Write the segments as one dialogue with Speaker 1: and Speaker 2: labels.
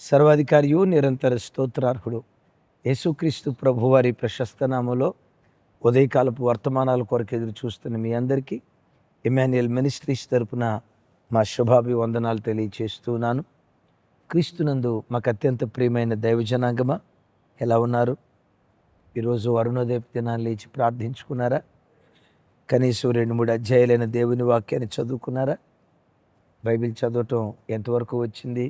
Speaker 1: సర్వాధికారియు నిరంతర స్తోత్రార్హుడు యేసుక్రీస్తు ప్రభువారి ప్రశస్త నామములో ఉదయకాలపు వర్తమానాల కొరకు ఎదురు చూస్తున్న మీ అందరికీ ఇమాన్యుయల్ మినిస్ట్రీస్ తరపున మా శుభాభివందనాలు తెలియచేస్తున్నాను. క్రీస్తునందు మాకు అత్యంత ప్రియమైన దైవజనాంగమా, ఎలా ఉన్నారు? ఈరోజు అరుణోదయ దినాన్ని లేచి ప్రార్థించుకున్నారా? కనీసం 2-3 అధ్యాయులైన దేవుని వాక్యాన్ని చదువుకున్నారా? బైబిల్ చదవటం ఎంతవరకు వచ్చింది?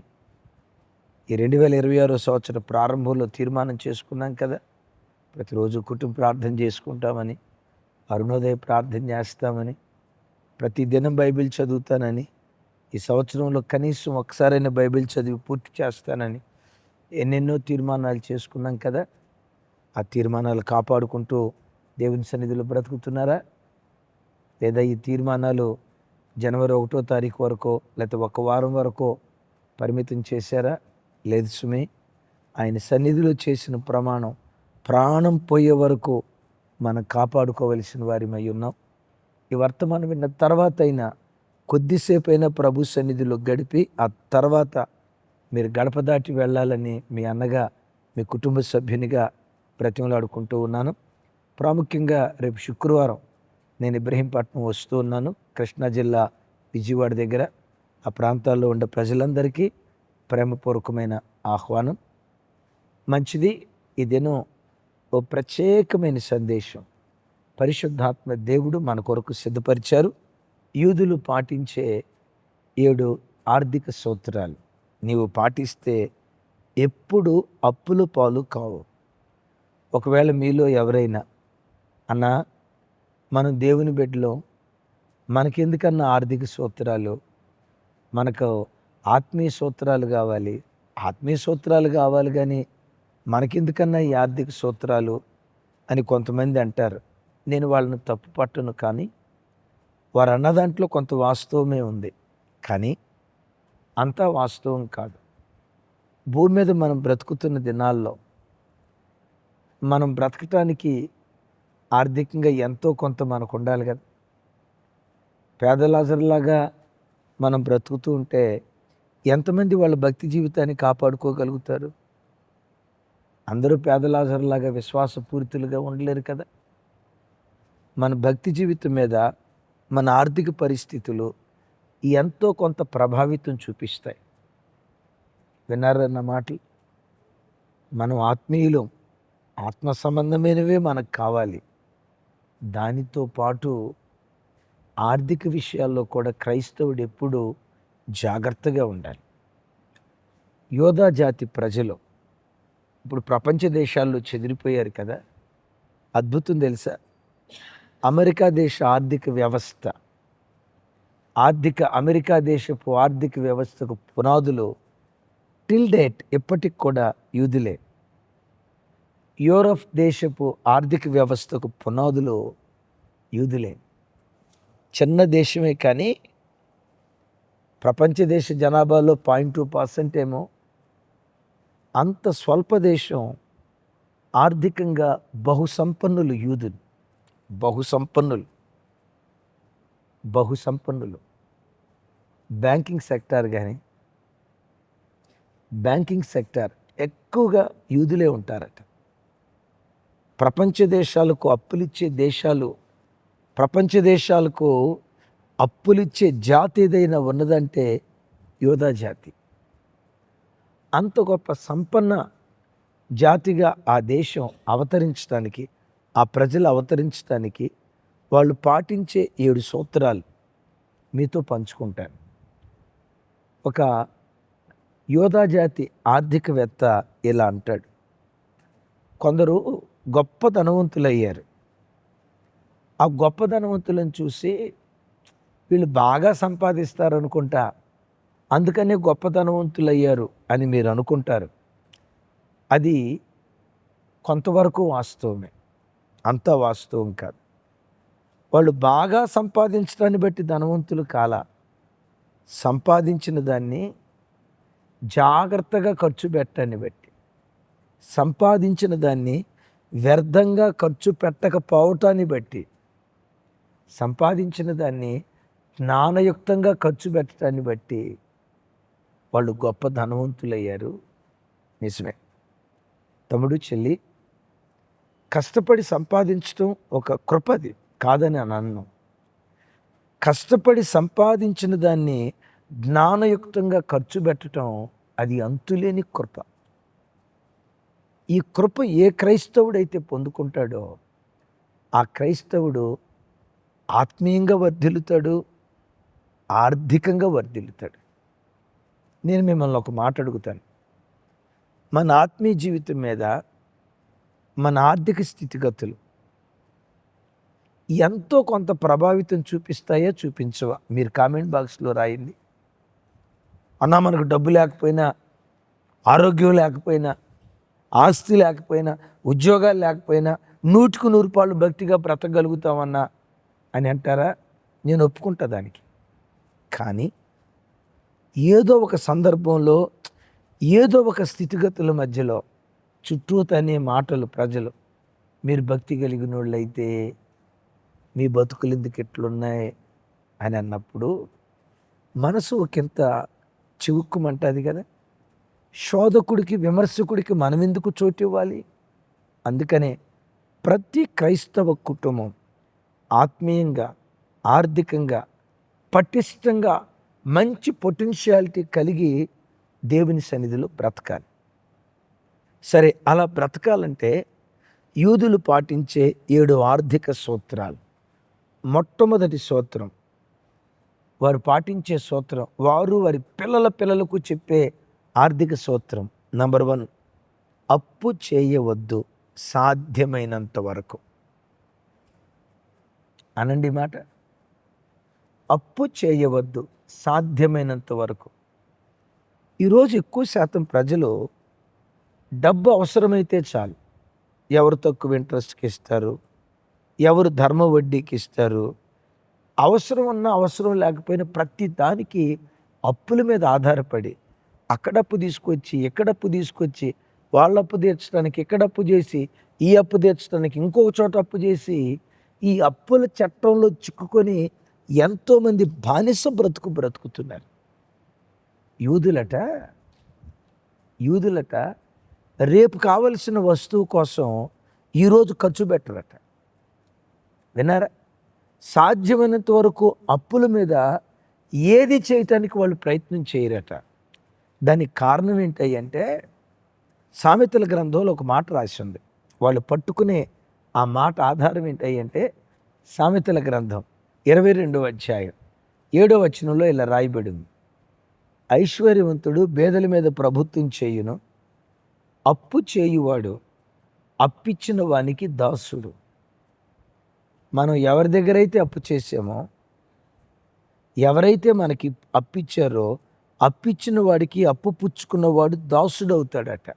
Speaker 1: ఈ 2026 సంవత్సరం ప్రారంభంలో తీర్మానం చేసుకున్నాం కదా, ప్రతిరోజు కుటుంబ ప్రార్థన చేసుకుంటామని, అరుణోదయ ప్రార్థన చేస్తామని, ప్రతి దినం బైబిల్ చదువుతానని, ఈ సంవత్సరంలో కనీసం ఒకసారైనా బైబిల్ చదివి పూర్తి చేస్తానని ఎన్నెన్నో తీర్మానాలు చేసుకున్నాం కదా. ఆ తీర్మానాలు కాపాడుకుంటూ దేవుని సన్నిధిలో బ్రతుకుతున్నారా? లేదా ఈ తీర్మానాలు జనవరి 1వ తారీఖు వరకో లేకపోతే ఒక వారం వరకో పరిమితం చేశారా? లేదు సుమి. ఆయన సన్నిధిలో చేసిన ప్రమాణం ప్రాణం పోయే వరకు మనం కాపాడుకోవలసిన వారిమై ఉన్నాం. ఈ వర్తమానం విన్న తర్వాత అయినా కొద్దిసేపు అయినా ప్రభు సన్నిధిలో గడిపి ఆ తర్వాత మీరు గడప దాటి వెళ్ళాలని మీ అన్నగా, మీ కుటుంబ సభ్యునిగా బ్రతిమలాడుకుంటూ ఉన్నాను. ప్రాముఖ్యంగా రేపు శుక్రవారం నేను ఇబ్రహీంపట్నం వస్తూ ఉన్నాను. కృష్ణా జిల్లా విజయవాడ దగ్గర. ఆ ప్రాంతాల్లో ఉండే ప్రజలందరికీ ప్రేమపూర్వకమైన ఆహ్వానం. మంచిది. ఈ దినం ఓ ప్రత్యేకమైన సందేశం పరిశుద్ధాత్మ దేవుడు మన కొరకు సిద్ధపరిచారు. యూదులు పాటించే 7 ఆర్థిక సూత్రాలు నీవు పాటిస్తే ఎప్పుడు అప్పుల పాలు కావు. ఒకవేళ మీలో ఎవరైనా అన్నా, మనం దేవుని బిడ్డలో, మనకెందుకన్నా ఆర్థిక సూత్రాలు, మనకు ఆత్మీయ సూత్రాలు కావాలి, ఆత్మీయ సూత్రాలు కావాలి కానీ మనకెందుకన్నా ఈ ఆర్థిక సూత్రాలు అని కొంతమంది అంటారు. నేను వాళ్ళని తప్పు పట్టను, కానీ వారు అన్న దాంట్లో కొంత వాస్తవమే ఉంది, కానీ అంతా వాస్తవం కాదు. భూమి మీద మనం బ్రతుకుతున్న దినాల్లో మనం బ్రతకటానికి ఆర్థికంగా ఎంతో కొంత మనకు ఉండాలి కదా. పేదలాజర్లాగా మనం బ్రతుకుతూ ఉంటే ఎంతమంది వాళ్ళ భక్తి జీవితాన్ని కాపాడుకోగలుగుతారు? అందరూ పేదలాజర్లాగా విశ్వాసపూరితులుగా ఉండలేరు కదా. మన భక్తి జీవితం మీద మన ఆర్థిక పరిస్థితులు ఎంతో కొంత ప్రభావితం చూపిస్తాయి. విన్నారన్న మాటలు. మనం ఆత్మీయులం, ఆత్మ సంబంధమైనవే మనకు కావాలి. దానితో పాటు ఆర్థిక విషయాల్లో కూడా క్రైస్తవుడు ఎప్పుడూ జాగ్రత్తగా ఉండాలి. యోధా జాతి ప్రజలు ఇప్పుడు ప్రపంచ దేశాల్లో చెదిరిపోయారు కదా. అద్భుతం తెలుసా? అమెరికా దేశ ఆర్థిక వ్యవస్థ, అమెరికా దేశపు ఆర్థిక వ్యవస్థకు పునాదులు టిల్ డేట్ ఎప్పటికి కూడా యూదులే. యూరప్ దేశపు ఆర్థిక వ్యవస్థకు పునాదులు యూదులే. చిన్న దేశమే కానీ ప్రపంచ దేశ జనాభాలో 0.2% ఏమో. అంత స్వల్ప దేశం ఆర్థికంగా బహుసంపన్నులు యూదులు. బహుసంపన్నులు. బ్యాంకింగ్ సెక్టార్ ఎక్కువగా యూదులే ఉంటారట. ప్రపంచ దేశాలకు అప్పులిచ్చే జాతి ఏదైనా ఉన్నదంటే యోధా జాతి. అంత గొప్ప సంపన్న జాతిగా ఆ దేశం అవతరించడానికి, ఆ ప్రజలు అవతరించడానికి వాళ్ళు పాటించే 7 సూత్రాలు మీతో పంచుకుంటాను. ఒక యోధా జాతి ఆర్థికవేత్త ఇలా అంటాడు. కొందరు గొప్ప ధనవంతులయ్యారు. ఆ గొప్ప ధనవంతులను చూసి వీళ్ళు బాగా సంపాదిస్తారనుకుంటా, అందుకనే గొప్ప ధనవంతులయ్యారు అని మీరు అనుకుంటారు. అది కొంతవరకు వాస్తవమే, అంతా వాస్తవం కాదు. వాళ్ళు బాగా సంపాదించడాన్ని బట్టి ధనవంతులు కాలా. సంపాదించిన దాన్ని జాగ్రత్తగా ఖర్చు పెట్టడాన్ని బట్టి, సంపాదించిన దాన్ని వ్యర్థంగా ఖర్చు పెట్టకపోవటాన్ని బట్టి, సంపాదించిన దాన్ని జ్ఞానయుక్తంగా ఖర్చు పెట్టడాన్ని బట్టి వాళ్ళు గొప్ప ధనవంతులయ్యారు. నిజమే. తమ్ముడు, చెల్లి, కష్టపడి సంపాదించడం ఒక కృపది కాదని అనను. కష్టపడి సంపాదించిన దాన్ని జ్ఞానయుక్తంగా ఖర్చు పెట్టడం అది అంతులేని కృప. ఈ కృప ఏ క్రైస్తవుడైతే పొందుకుంటాడో ఆ క్రైస్తవుడు ఆత్మీయంగా వర్ధిల్లుతాడు, ఆర్థికంగా వర్ధిల్లుతాడు. నేను మిమ్మల్ని ఒక మాట అడుగుతాను. మన ఆత్మీయ జీవితం మీద మన ఆర్థిక స్థితిగతులు ఎంతో కొంత ప్రభావితం చూపిస్తాయా, చూపించవా? మీరు కామెంట్ బాక్స్లో రాయండి. అన్నా, మనకు డబ్బు లేకపోయినా, ఆరోగ్యం లేకపోయినా, ఆస్తి లేకపోయినా, ఉద్యోగాలు లేకపోయినా 100% భక్తిగా బ్రతకగలుగుతామన్నా అని అంటారా? నేను ఒప్పుకుంటా దానికి. కానీ ఏదో ఒక సందర్భంలో, ఏదో ఒక స్థితిగతుల మధ్యలో చుట్టూతనే మాటలు ప్రజలు, మీరు భక్తి కలిగిన వాళ్ళైతే మీ బతుకులు ఎందుకు ఎట్లున్నాయి అని అన్నప్పుడు మనసు ఒకంత చివుక్కుమంటుంది కదా. శోధకుడికి, విమర్శకుడికి మనం ఎందుకు చోటు ఇవ్వాలి? అందుకనే ప్రతి క్రైస్తవ కుటుంబం ఆత్మీయంగా, ఆర్థికంగా, పటిష్టంగా, మంచి పొటెన్షియాలిటీ కలిగి దేవుని సన్నిధిలో బ్రతకాలి. సరే, అలా బ్రతకాలంటే యూదులు పాటించే 7 ఆర్థిక సూత్రాలు. మొట్టమొదటి సూత్రం, వారు పాటించే సూత్రం, వారు వారి పిల్లలకు చెప్పే ఆర్థిక సూత్రం. నంబర్ 1, అప్పు చేయవద్దు సాధ్యమైనంత వరకు. అనండి మాట, అప్పు చేయవద్దు సాధ్యమైనంత వరకు. ఈరోజు ఎక్కువ శాతం ప్రజలు డబ్బు అవసరమైతే చాలు, ఎవరు తక్కువ ఇంట్రెస్ట్కి ఇస్తారు, ఎవరు ధర్మ వడ్డీకి ఇస్తారు, అవసరం ఉన్నా అవసరం లేకపోయినా ప్రతి దానికి అప్పుల మీద ఆధారపడి అక్కడ అప్పు తీసుకొచ్చి, ఇక్కడ అప్పు తీసుకొచ్చి, వాళ్ళ అప్పు తీర్చడానికి ఇక్కడ అప్పు చేసి, ఈ అప్పు తీర్చడానికి ఇంకొక చోట అప్పు చేసి, ఈ అప్పుల చట్టంలో చిక్కుకొని ఎంతోమంది బానిస బ్రతుకుతున్నారు. యూదులట రేపు కావలసిన వస్తువు కోసం ఈరోజు ఖర్చు పెట్టరట. విన్నారా? సాధ్యమైనంత వరకు అప్పుల మీద ఏది చేయటానికి వాళ్ళు ప్రయత్నం చేయరట. దానికి కారణం ఏంటంటే సామెతల గ్రంథంలో ఒక మాట రాసి ఉంది. వాళ్ళు పట్టుకునే ఆ మాట ఆధారం ఏంటంటే సామెతల గ్రంథం 22వ అధ్యాయం 7వ వచనంలో ఇలా రాయబడింది. ఐశ్వర్యవంతుడు బేదల మీద ప్రభుత్వం చేయును, అప్పు చేయువాడు అప్పిచ్చిన వానికి దాసుడు. మనం ఎవరి దగ్గర అయితే అప్పు చేసామో, ఎవరైతే మనకి అప్పిచ్చారో, అప్పిచ్చిన వాడికి అప్పు పుచ్చుకున్నవాడు దాసుడు అవుతాడట.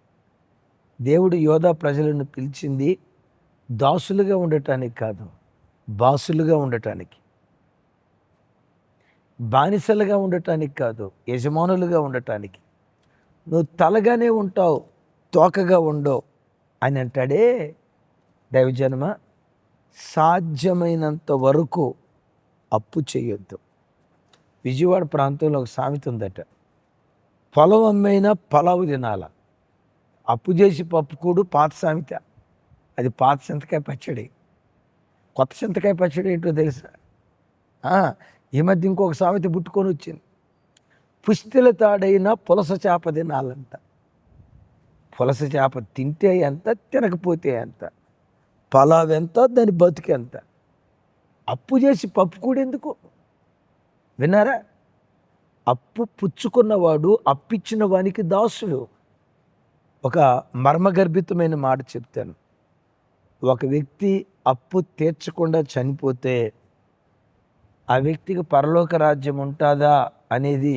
Speaker 1: దేవుడు యోధా ప్రజలను పిలిచింది దాసులుగా ఉండటానికి కాదు, బాసులుగా ఉండటానికి. బానిసలుగా ఉండటానికి కాదు, యజమానులుగా ఉండటానికి. నువ్వు తలగానే ఉంటావు, తోకగా ఉండవు అని అంటాడే. దైవజనమ, సాధ్యమైనంత వరకు అప్పు చేయొద్దు. విజయవాడ ప్రాంతంలో ఒక సామెత ఉందట, పొలం అమ్మైనా పలావు తినాల. అప్పు చేసి పప్పుకూడు పాత సామెత. అది పాత చింతకాయ పచ్చడి. కొత్త చింతకాయ పచ్చడి ఏంటో తెలుసా? ఈ మధ్య ఇంకొక సామెత పుట్టుకొని వచ్చింది, పుస్తెల తాడైనా పులస చేప తినాలంట. పులస చేప తింటే ఎంత, తినకపోతే ఎంత, పలావ్ ఎంత, దాని బతుకెంత. అప్పు చేసి పప్పు కూడా ఎందుకు? విన్నారా? అప్పు పుచ్చుకున్నవాడు అప్పిచ్చిన వానికి దాసుడు. ఒక మర్మగర్భితమైన మాట చెప్తాను. ఒక వ్యక్తి అప్పు తీర్చకుండా చనిపోతే ఆ వ్యక్తికి పరలోక రాజ్యం ఉంటుందా అనేది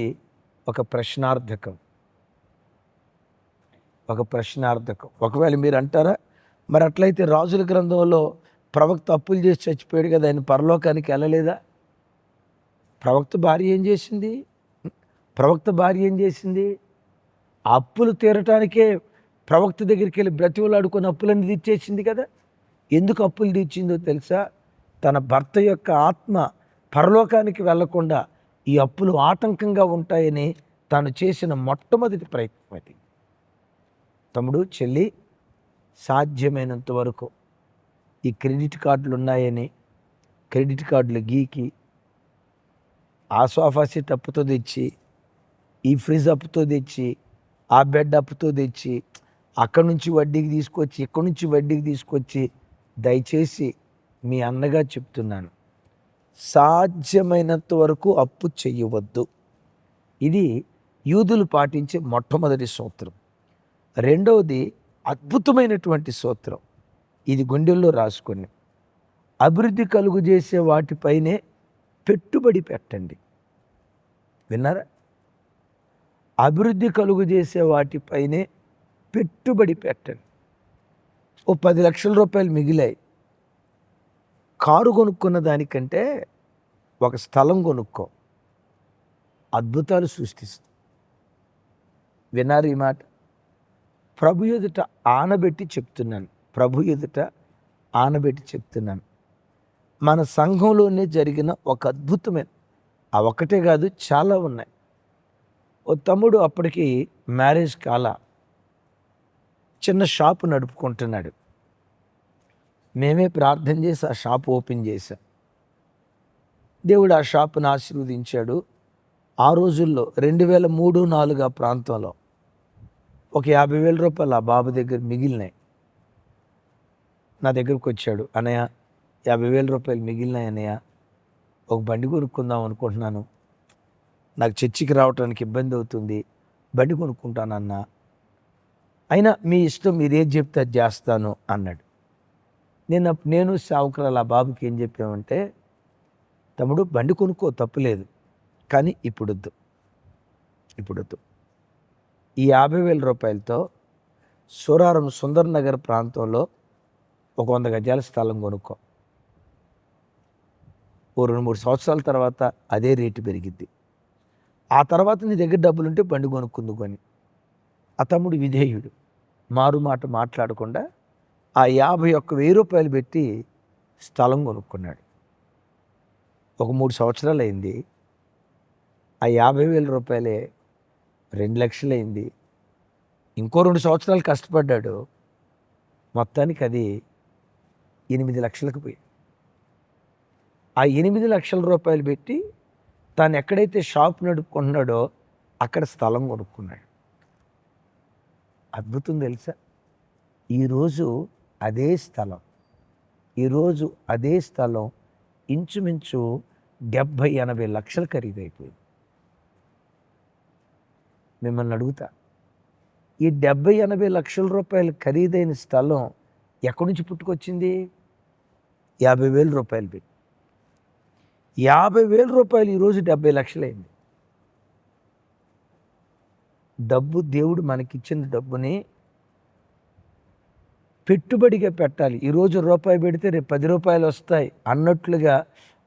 Speaker 1: ఒక ప్రశ్నార్థకం. ఒకవేళ మీరు అంటారా, మరి అట్లయితే రాజుల గ్రంథంలో ప్రవక్త అప్పులు చేసి చచ్చిపోయాడు కదా, ఆయన పరలోకానికి వెళ్ళలేదా? ప్రవక్త భార్య ఏం చేసింది? అప్పులు తీరటానికే ప్రవక్త దగ్గరికి వెళ్ళి బ్రతిమలాడుకొని అప్పులన్నీ తీర్చేసింది కదా. ఎందుకు అప్పులు తీర్చిందో తెలుసా? తన భర్త యొక్క ఆత్మ పరలోకానికి వెళ్లకుండా ఈ అప్పులు ఆటంకంగా ఉంటాయని తాను చేసిన మొట్టమొదటి ప్రయత్నం అది. తమ్ముడు, చెల్లి, సాధ్యమైనంత వరకు ఈ క్రెడిట్ కార్డులు ఉన్నాయని క్రెడిట్ కార్డులు గీకి, ఆ సోఫా సెట్ అప్పుతో తెచ్చి, ఈ ఫ్రిడ్జ్ అప్పుతో తెచ్చి, ఆ బెడ్ అప్పుతో తెచ్చి, అక్కడి నుంచి వడ్డీకి తీసుకొచ్చి, ఇక్కడి నుంచి వడ్డీకి తీసుకొచ్చి, దయచేసి మీ అన్నగా చెప్తున్నాను, సాధ్యమైనంత వరకు అప్పు చెయ్యవద్దు. ఇది యూదులు పాటించే మొట్టమొదటి సూత్రం. రెండవది అద్భుతమైనటువంటి సూత్రం. ఇది గుండెల్లో రాసుకొని, అభివృద్ధి కలుగు చేసే వాటిపైనే పెట్టుబడి పెట్టండి. విన్నారా? అభివృద్ధి కలుగు చేసే వాటిపైనే పెట్టుబడి పెట్టండి. ఓ 10 లక్షల రూపాయలు మిగిలాయి. కారు కొనుక్కున్న దానికంటే ఒక స్థలం కొనుక్కో, అద్భుతాలు సృష్టిస్తుంది. విన్నారు ఈ మాట? ప్రభు ఎదుట ఆనబెట్టి చెప్తున్నాను, ప్రభు ఎదుట ఆనబెట్టి చెప్తున్నాను. మన సంఘంలోనే జరిగిన ఒక అద్భుతమైన, ఆ ఒక్కటే కాదు, చాలా ఉన్నాయి. ఓ తమ్ముడు అప్పటికి మ్యారేజ్ కాల, చిన్న షాపు నడుపుకుంటున్నాడు. మేమే ప్రార్థన చేసి ఆ షాప్ ఓపెన్ చేశాం. దేవుడు ఆ షాపును ఆశీర్వదించాడు. ఆ రోజుల్లో 2003-04 ఆ ప్రాంతంలో ఒక 50,000 రూపాయలు ఆ బాబు దగ్గర మిగిలినాయి. నా దగ్గరకు వచ్చాడు, అన్నయ్య 50,000 రూపాయలు మిగిలినాయి అన్నయ్య, ఒక బండి కొనుక్కుందాం అనుకుంటున్నాను, నాకు చర్చికి రావడానికి ఇబ్బంది అవుతుంది, బండి కొనుక్కుంటానన్నా, అయినా మీ ఇష్టం, మీరు ఏది చెప్తే అది చేస్తాను అన్నాడు. నేను సావుకురాలు ఆ బాబుకి ఏం చెప్పామంటే, తమ్ముడు బండి కొనుక్కో, తప్పులేదు, కానీ ఇప్పుడొద్దు. ఈ 50,000 రూపాయలతో సూరారం సుందర్ నగర్ ప్రాంతంలో ఒక 100 గజాల స్థలం కొనుక్కో. ఓ 2-3 సంవత్సరాల తర్వాత అదే రేటు పెరిగిద్ది. ఆ తర్వాత నీ దగ్గర డబ్బులుంటే బండి కొనుక్కుందుకు అని. ఆ తమ్ముడు విధేయుడు, మారు మాట మాట్లాడకుండా ఆ 51,000 రూపాయలు పెట్టి స్థలం కొనుక్కున్నాడు. ఒక 3 సంవత్సరాలు అయింది. ఆ 50,000 రూపాయలే 2 లక్షలు అయింది. ఇంకో 2 సంవత్సరాలు కష్టపడ్డాడు. మొత్తానికి అది 8 లక్షలకు పోయి, ఆ 8 లక్షల రూపాయలు పెట్టి తాను ఎక్కడైతే షాప్ నడుపుకుంటున్నాడో అక్కడ స్థలం కొనుక్కున్నాడు. అద్భుతం తెలుసా? ఈరోజు అదే స్థలం ఇంచుమించు 70-80 లక్షలు ఖరీదైపోయింది. మిమ్మల్ని అడుగుతా, ఈ 70-80 లక్షల రూపాయలు ఖరీదైన స్థలం ఎక్కడి నుంచి పుట్టుకొచ్చింది? 50,000 రూపాయలు పెట్టి. 50,000 రూపాయలు ఈరోజు 70 లక్షలైంది. డబ్బు, దేవుడు మనకిచ్చిన డబ్బుని పెట్టుబడిగా పెట్టాలి. ఈరోజు రూపాయి పెడితే రేపు 10 రూపాయలు వస్తాయి అన్నట్లుగా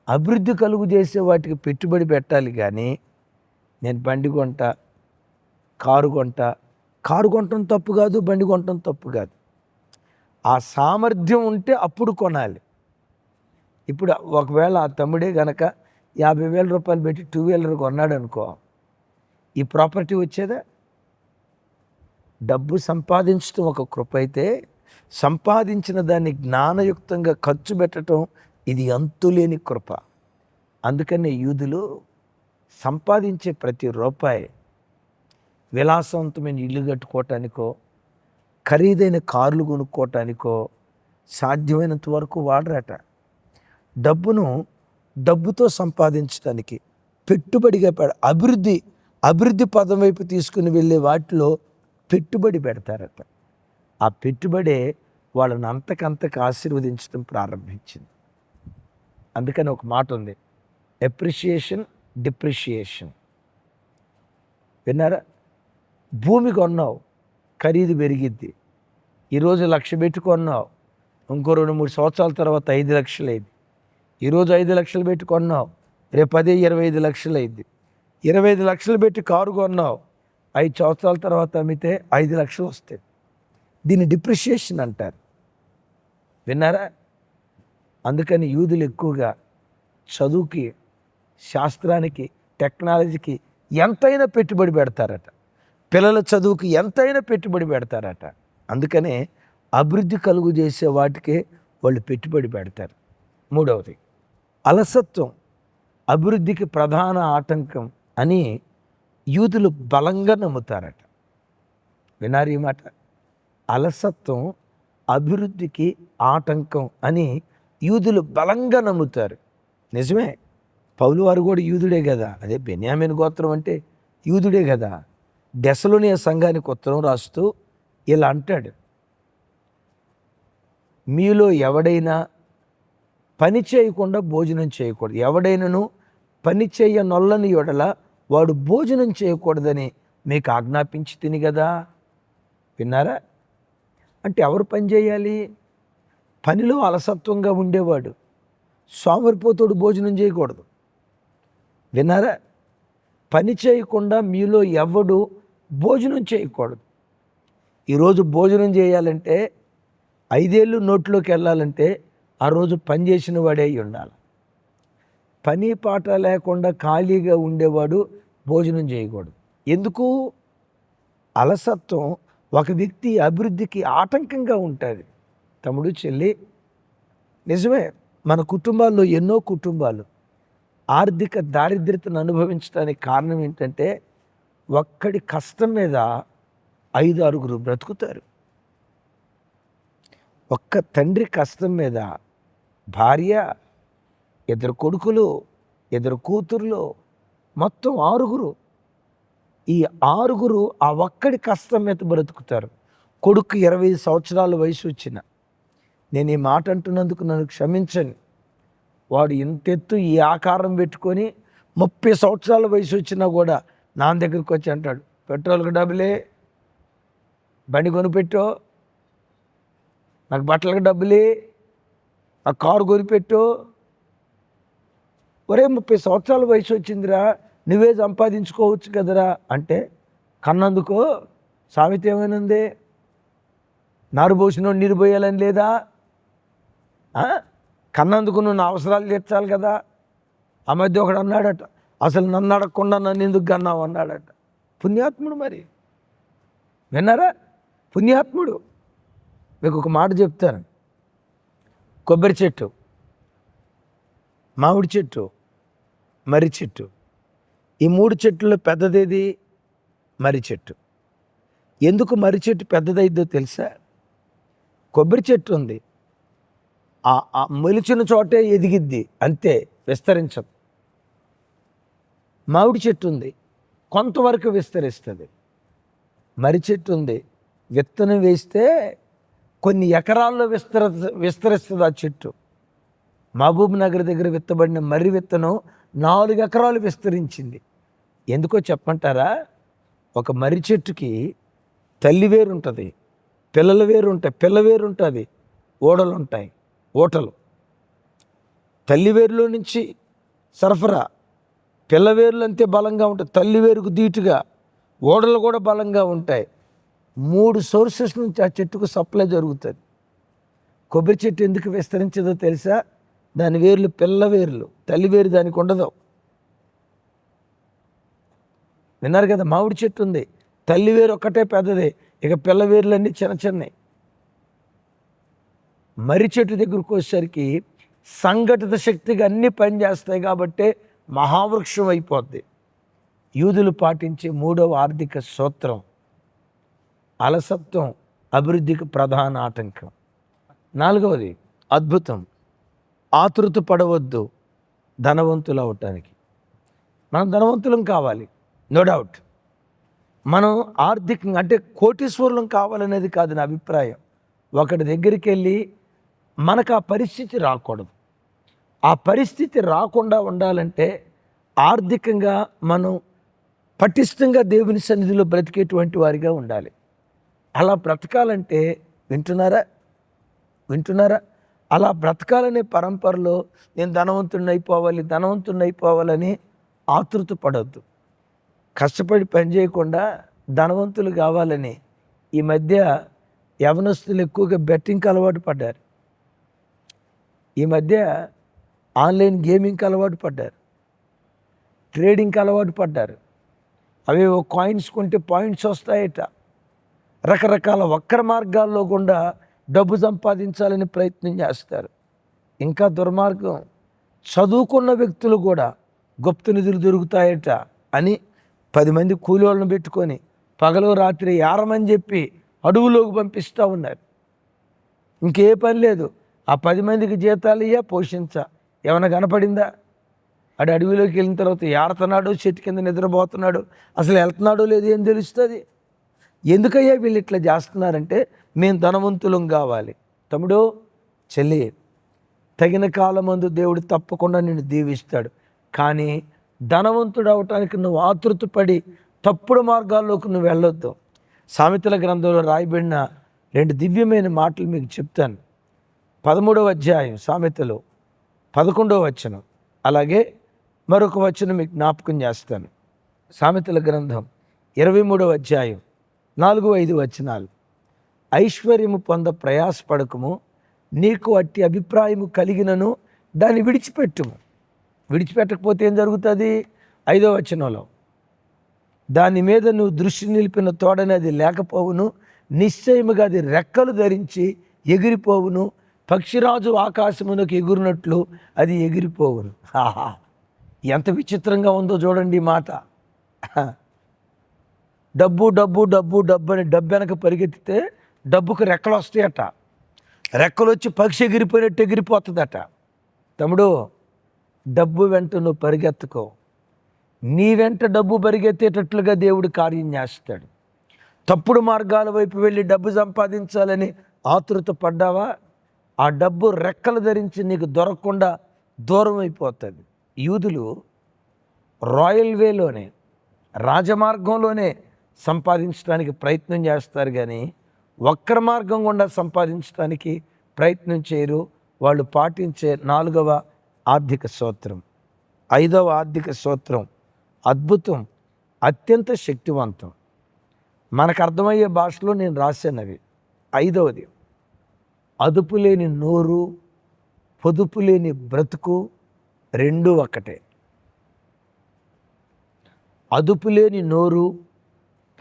Speaker 1: అభివృద్ధి కలుగు చేసే వాటికి పెట్టుబడి పెట్టాలి. కానీ నేను బండి కొంటా, కారు కొనటం తప్పు కాదు, బండి కొనటం తప్పు కాదు. ఆ సామర్థ్యం ఉంటే అప్పుడు కొనాలి. ఇప్పుడు ఒకవేళ ఆ తమ్ముడే గనక 50,000 రూపాయలు పెట్టి 2 వీలర్ కొన్నాడు అనుకో, ఈ ప్రాపర్టీ వచ్చేదా? డబ్బు సంపాదించడం ఒక కృప అయితే, సంపాదించిన దాన్ని జ్ఞానయుక్తంగా ఖర్చు పెట్టడం ఇది అంతులేని కృప. అందుకనే యూదులు సంపాదించే ప్రతి రూపాయి విలాసవంతమైన ఇల్లు కట్టుకోవటానికో, ఖరీదైన కార్లు కొనుక్కోవటానికో సాధ్యమైనంత వరకు వాడరట. డబ్బుతో సంపాదించడానికి పెట్టుబడిగా అభివృద్ధి పదం వైపు తీసుకుని వెళ్ళే వాటిలో పెట్టుబడి పెడతారట. ఆ పెట్టుబడే వాళ్ళని అంతకంతకు ఆశీర్వదించడం ప్రారంభించింది. అందుకని ఒక మాట ఉంది, ఎప్రిషియేషన్, డిప్రిషియేషన్. విన్నారా? భూమి కొన్నావు, ఖరీదు పెరిగిద్ది. ఈరోజు 1,00,000 పెట్టి కొన్నావు, ఇంకో 2-3 సంవత్సరాల తర్వాత 5 లక్షలు అయింది. ఈరోజు 5 లక్షలు పెట్టి కొన్నావు, రేపు అదే 25 లక్షలు అయింది. 25 లక్షలు పెట్టి కారు కొన్నావు, 5 సంవత్సరాల తర్వాత అమ్మితే 5 లక్షలు వస్తాయి. దీన్ని డిప్రిషియేషన్ అంటారు. విన్నారా? అందుకని యూదులు ఎక్కువగా చదువుకి, శాస్త్రానికి, టెక్నాలజీకి ఎంతైనా పెట్టుబడి పెడతారట. పిల్లల చదువుకు ఎంతైనా పెట్టుబడి పెడతారట. అందుకనే అభివృద్ధి కలుగు చేసే వాటికే వాళ్ళు పెట్టుబడి పెడతారు. మూడవది, అలసత్వం అభివృద్ధికి ప్రధాన ఆటంకం అని యూదులు బలంగా నమ్ముతారట. వినారు ఈ మాట? అలసత్వం అభివృద్ధికి ఆటంకం అని యూదులు బలంగా నమ్ముతారు. నిజమే, పౌలు వారు కూడా యూదుడే కదా. అదే బెన్యామీను గోత్రం అంటే యూదుడే కదా. దెసలోనియ సంఘానికి ఉత్తరం రాస్తూ ఇలా అంటాడు, మీలో ఎవడైనా పని చేయకుండా భోజనం చేయకూడదు. ఎవడైనాను పని చేయనొల్లని యెడల వాడు భోజనం చేయకూడదని మీకు ఆజ్ఞాపించి తిని కదా. విన్నారా? అంటే ఎవరు పని చేయాలి? పనిలో అలసత్వంగా ఉండేవాడు, సోమరిపోతుడు భోజనం చేయకూడదు. విన్నారా? పని చేయకుండా మీలో ఎవడు భోజనం చేయకూడదు. ఈరోజు భోజనం చేయాలంటే 5 ఏళ్ళు నోట్లోకి వెళ్ళాలంటే ఆ రోజు పని చేసిన వాడే అయి ఉండాలి. పని పాట లేకుండా ఖాళీగా ఉండేవాడు భోజనం చేయకూడదు. ఎందుకు? అలసత్వం ఒక వ్యక్తి అభివృద్ధికి ఆటంకంగా ఉంటుంది. తమ్ముడు, చెల్లి, నిజమే, మన కుటుంబాల్లో ఎన్నో కుటుంబాలు ఆర్థిక దారిద్ర్యతను అనుభవించడానికి కారణం ఏంటంటే ఒక్కడి కష్టం మీద 5-6 బ్రతుకుతారు. ఒక్క తండ్రి కష్టం మీద భార్య, 2 కొడుకులు, 2 కూతుర్లు, మొత్తం 6. ఈ 6 ఆ ఒక్కడి కష్టం మీద బ్రతుకుతారు. కొడుకు 25 సంవత్సరాల వయసు వచ్చిన, నేను ఈ మాట అంటున్నందుకు నన్ను క్షమించండి, వాడు ఇంతెత్తు ఈ ఆకారం పెట్టుకొని 30 సంవత్సరాల వయసు వచ్చినా కూడా నా దగ్గరికి వచ్చి అంటాడు, పెట్రోల్కి డబ్బులే, బండి కొనిపెట్టో, నాకు బట్టలకు డబ్బులే, ఆ కారు కొనిపెట్టు. ఒరే 30 సంవత్సరాల వయసు వచ్చిందిరా, నువ్వే సంపాదించుకోవచ్చు కదరా అంటే, కన్నందుకు సామెత ఏమైనా నారు పోసినోడు నీరు పోయాలని లేదా? కన్నందుకు నువ్వు నా అవసరాలు తీర్చాలి కదా. ఆ మధ్య ఒకడు అన్నాడట, అసలు నన్ను అడగకుండా నన్ను ఎందుకు కన్నావు అన్నాడట. పుణ్యాత్ముడు. మరి విన్నారా? పుణ్యాత్ముడు. మీకు ఒక మాట చెప్తాను. కొబ్బరి చెట్టు, మామిడి చెట్టు, మర్రి చెట్టు, ఈ 3 చెట్లలో పెద్దదేది? మర్రి చెట్టు. ఎందుకు మర్రి చెట్టు పెద్దదైద్దో తెలుసా? కొబ్బరి చెట్టు ఉంది, ఆ మొలిచిన చోటే ఎదిగిద్ది, అంతే, విస్తరించదు. మామిడి చెట్టు ఉంది, కొంతవరకు విస్తరిస్తుంది. మర్రి చెట్టు ఉంది, విత్తనం వేస్తే కొన్ని ఎకరాల్లో విస్తరిస్తుంది ఆ చెట్టు. మహబూబ్ నగర్ దగ్గర విత్తబడిన మర్రి విత్తనం 4 ఎకరాలు విస్తరించింది. ఎందుకో చెప్పంటారా? ఒక మర్రి చెట్టుకి తల్లి వేరు ఉంటుంది, పిల్లల వేరు ఉంటాయి, పిల్ల వేరు ఉంటుంది, ఓడలు ఉంటాయి, ఓటలు. తల్లి వేరులో నుంచి సరఫరా, పిల్ల వేర్లు అంతే బలంగా ఉంటాయి, తల్లి వేరుకు ధీటుగా ఓడలు కూడా బలంగా ఉంటాయి. 3 సోర్సెస్ నుంచి ఆ చెట్టుకు సప్లై జరుగుతుంది. కొబ్బరి చెట్టు ఎందుకు విస్తరించదో తెలుసా? దాని వేర్లు పిల్ల వేర్లు, తల్లి వేరు దానికి ఉండదు. విన్నారు కదా? మామిడి చెట్టు ఉంది, తల్లి వేరు ఒక్కటే పెద్దదే, ఇక పిల్ల వేర్లన్నీ చిన్న చిన్నవి. మర్రి చెట్టు దగ్గరకు వచ్చేసరికి సంఘటిత శక్తిగా అన్నీ పనిచేస్తాయి కాబట్టి మహావృక్షం అయిపోద్ది. యూదులు పాటించే 3వ ఆర్థిక సూత్రం, అలసత్వం అభివృద్ధికి ప్రధాన ఆటంకం. 4వది, అద్భుతం. ఆతృత పడవద్దు ధనవంతులు అవటానికి. మనం ధనవంతులం కావాలి, నో డౌట్. మనం ఆర్థికంగా అంటే కోటీశ్వరులం కావాలనేది కాదు నా అభిప్రాయం. ఒకటి దగ్గరికి వెళ్ళి మనకు ఆ పరిస్థితి రాకూడదు. ఆ పరిస్థితి రాకుండా ఉండాలంటే ఆర్థికంగా మనం పటిష్టంగా దేవుని సన్నిధిలో బ్రతికేటువంటి వారిగా ఉండాలి. అలా బ్రతకాలంటే వింటున్నారా? అలా బ్రతకాలనే పరంపరలో నేను ధనవంతుడిని అయిపోవాలని ఆతృత పడొద్దు. కష్టపడి పని చేయకుండా ధనవంతులు కావాలని ఈ మధ్య యవనస్తులు ఎక్కువగా బెట్టింగ్కి అలవాటు పడ్డారు. ఈ మధ్య ఆన్లైన్ గేమింగ్కి అలవాటు పడ్డారు, ట్రేడింగ్కి అలవాటు పడ్డారు. అవేవో కాయిన్స్ కొంటే పాయింట్స్ వస్తాయట. రకరకాల వక్ర మార్గాల్లో గుండా డబ్బు సంపాదించాలని ప్రయత్నం చేస్తారు. ఇంకా దుర్మార్గం, చదువుకున్న వ్యక్తులు కూడా గుప్త నిధులు దొరుకుతాయట అని 10 మంది కూలోళ్ళను పెట్టుకొని పగలు రాత్రి ఏరమని చెప్పి అడవులోకి పంపిస్తూ ఉన్నారు. ఇంకే పని లేదు, ఆ 10 మందికి జీతాలు ఇయ్యా, పోషించా. ఏమైనా కనపడిందా? అడు అడవిలోకి వెళ్ళిన తర్వాత ఏడుతున్నాడు, చెట్టు కింద నిద్రపోతున్నాడు, అసలు వెళ్తున్నాడో లేదో ఏం తెలుస్తుంది? ఎందుకయ్యా వీళ్ళు ఇట్లా చేస్తున్నారంటే మేము ధనవంతులం కావాలి. తమ్ముడు, చెల్లి, తగిన కాలమందు దేవుడు తప్పకుండా నిన్ను దీవిస్తాడు. కానీ ధనవంతుడు అవటానికి నువ్వు ఆతృతపడి తప్పుడు మార్గాల్లోకి నువ్వు వెళ్ళొద్దు. సామెతల గ్రంథంలో రాయబడిన 2 దివ్యమైన మాటలు మీకు చెప్తాను. 13వ అధ్యాయం సామెతలు 11వ వచనం, అలాగే మరొక వచనం మీకు జ్ఞాపకం చేస్తాను. సామెతల గ్రంథం 23వ అధ్యాయం 4-5 వచనాలు. ఐశ్వర్యము పొంద ప్రయాసపడకము, నీకు అట్టి అభిప్రాయము కలిగినను దాన్ని విడిచిపెట్టుము. విడిచిపెట్టకపోతే ఏం జరుగుతుంది? 5వ వచనంలో, దాని మీద నువ్వు దృష్టి నిలిపిన తోడని అది లేకపోవును, నిశ్చయముగా అది రెక్కలు ధరించి ఎగిరిపోవును, పక్షిరాజు ఆకాశమునకు ఎగురునట్లు అది ఎగిరిపోవును. ఆహా, ఎంత విచిత్రంగా ఉందో చూడండి ఈ మాట. డబ్బు డబ్బు డబ్బు డబ్బు అని డబ్బు వెనక పరిగెత్తితే డబ్బుకు రెక్కలు వస్తాయట. రెక్కలు వచ్చి పక్షి ఎగిరిపోయినట్టు ఎగిరిపోతుందట. తమ్ముడు, డబ్బు వెంట నువ్వు పరిగెత్తుకో. నీ వెంట డబ్బు పరిగెత్తేటట్లుగా దేవుడు కార్యం చేస్తాడు. తప్పుడు మార్గాల వైపు వెళ్ళి డబ్బు సంపాదించాలని ఆతృత పడ్డావా, ఆ డబ్బు రెక్కలు ధరించి నీకు దొరకకుండా దూరం అయిపోతుంది. యూదులు రాయల్ వేలోనే, రాజమార్గంలోనే సంపాదించడానికి ప్రయత్నం చేస్తారు, కానీ వక్ర మార్గం గుండా సంపాదించడానికి ప్రయత్నం చేయరు. వాళ్ళు పాటించే 4వ ఆర్థిక సూత్రం, 5వ ఆర్థిక సూత్రం అద్భుతం, అత్యంత శక్తివంతం. మనకు అర్థమయ్యే భాషలో నేను రాశానవి. 5వది, అదుపు లేని నోరు, పొదుపు లేని బ్రతుకు రెండూ ఒకటే. అదుపు లేని నోరు,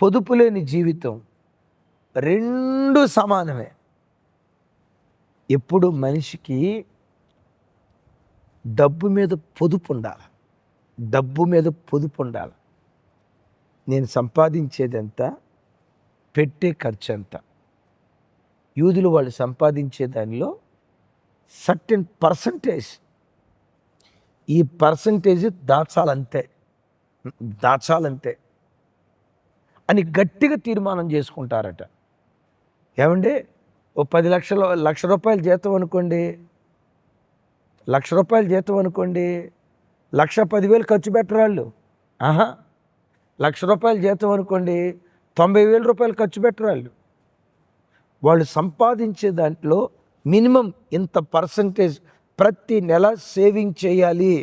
Speaker 1: పొదుపు లేని జీవితం రెండు సమానమే. ఎప్పుడు మనిషికి డబ్బు మీద పొదుపు ఉండాలి, డబ్బు మీద పొదుపు ఉండాలి. నేను సంపాదించేది ఎంత, పెట్టే ఖర్చు ఎంత. యూదులు వాళ్ళు సంపాదించే దానిలో సర్టెన్ పర్సంటేజ్, ఈ పర్సంటేజ్ దాచాలంతే అని గట్టిగా తీర్మానం చేసుకుంటారట. ఏమండి, ఓ 10 లక్షల రూపాయల జీతం అనుకోండి, ₹1,00,000 జీతం అనుకోండి, 1,10,000 ఖర్చు పెట్టరాళ్ళు. ₹1,00,000 జీతం అనుకోండి, ₹90,000 ఖర్చు పెట్టరాళ్ళు. వాళ్ళు సంపాదించే దాంట్లో మినిమం ఇంత పర్సంటేజ్ ప్రతి నెల సేవింగ్ చేయాలి,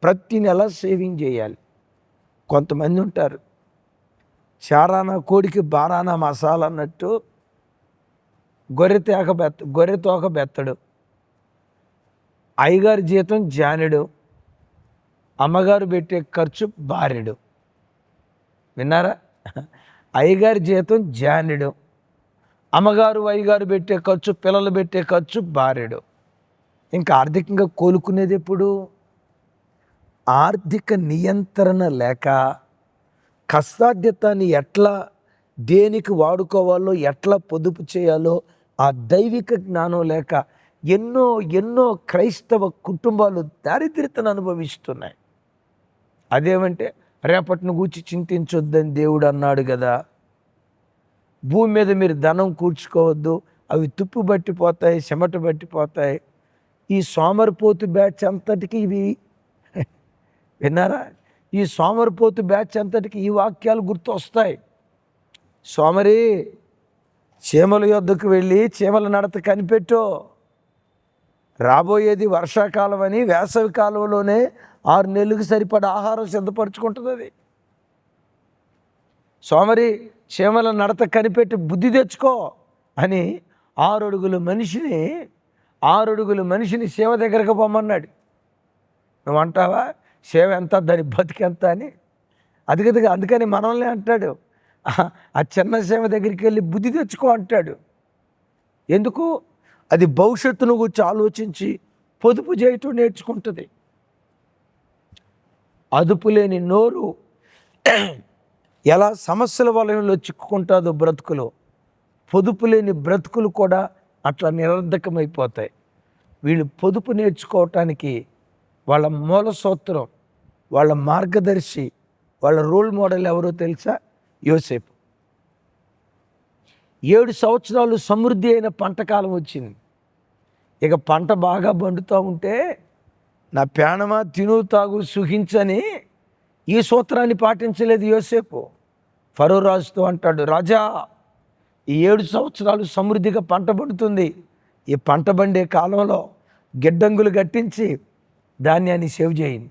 Speaker 1: ప్రతి నెల సేవింగ్ చేయాలి. కొంతమంది ఉంటారు, చారానా కోడికి బారానా మసాలా అన్నట్టు గొర్రె తోక బెత్తడు. అయ్యగారి జీతం జానెడు, అమ్మగారు పెట్టే ఖర్చు బారెడు. విన్నారా? అయ్యగారి జీతం జానెడు, అమ్మగారు అయ్యగారు పెట్టే ఖర్చు, పిల్లలు పెట్టే ఖర్చు బారెడు. ఇంకా ఆర్థికంగా కోలుకునేది ఎప్పుడు? ఆర్థిక నియంత్రణ లేక, కష్టాధ్యతని ఎట్లా దేనికి వాడుకోవాలో, ఎట్లా పొదుపు చేయాలో ఆ దైవిక జ్ఞానం లేక ఎన్నో క్రైస్తవ కుటుంబాలు దారిద్ర్యతను అనుభవిస్తున్నాయి. అదేమంటే రేపటిని గూర్చి చింతించొద్దని దేవుడు అన్నాడు కదా. భూమి మీద మీరు ధనం కూర్చుకోవద్దు, అవి తుప్పు పట్టిపోతాయి, చెమట పట్టిపోతాయి. ఈ సోమరిపోతు బ్యాచ్ అంతటికి ఇవి విన్నారా? ఈ సోమరిపోతు బ్యాచ్ అంతటికి ఈ వాక్యాలు గుర్తు వస్తాయి. సోమరి, చీమల యొద్దకు వెళ్ళి చీమల నడత కనిపెట్టు. రాబోయేది వర్షాకాలం అని వేసవి కాలంలోనే 6 నెలలకు సరిపడా ఆహారం సిద్ధపరచుకుంటుంది అది. సోమరి, చీమల నడత కనిపెట్టి బుద్ధి తెచ్చుకో అని 6 అడుగుల మనిషిని చీమ దగ్గరకు పొమ్మన్నాడు. నువ్వు అంటావా చీమ ఎంత, దాని బతికెంత అని? అది కదా, అందుకని మనల్ని అంటాడు, ఆ చిన్న సేవ దగ్గరికి వెళ్ళి బుద్ధి తెచ్చుకో అంటాడు. ఎందుకు? అది భవిష్యత్తును గురించి ఆలోచించి పొదుపు చేయటం నేర్చుకుంటుంది. అదుపు లేని నోరు ఎలా సమస్యల వలయంలో చిక్కుకుంటుందో బ్రతుకులో, పొదుపు లేని బ్రతుకులు కూడా అట్లా నిరర్ధకమైపోతాయి. వీళ్ళు పొదుపు నేర్చుకోవటానికి వాళ్ళ మూల సూత్రం, వాళ్ళ మార్గదర్శి, వాళ్ళ రోల్ మోడల్ ఎవరో తెలుసా? యోసేపు. 7 సంవత్సరాలు సమృద్ధి అయిన పంటకాలం వచ్చింది. ఇక పంట బాగా పండుతూ ఉంటే, నా ప్రాణమా తిను తాగు సుఖించని ఈ సూత్రాన్ని పాటించలేదు యోసేపు. ఫరో రాజుతో అంటాడు, రాజా, ఈ 7 సంవత్సరాలు సమృద్ధిగా పంట పండుతుంది. ఈ పంట పండే కాలంలో గిడ్డంగులు కట్టించి ధాన్యాన్ని సేవ్ చేయండి.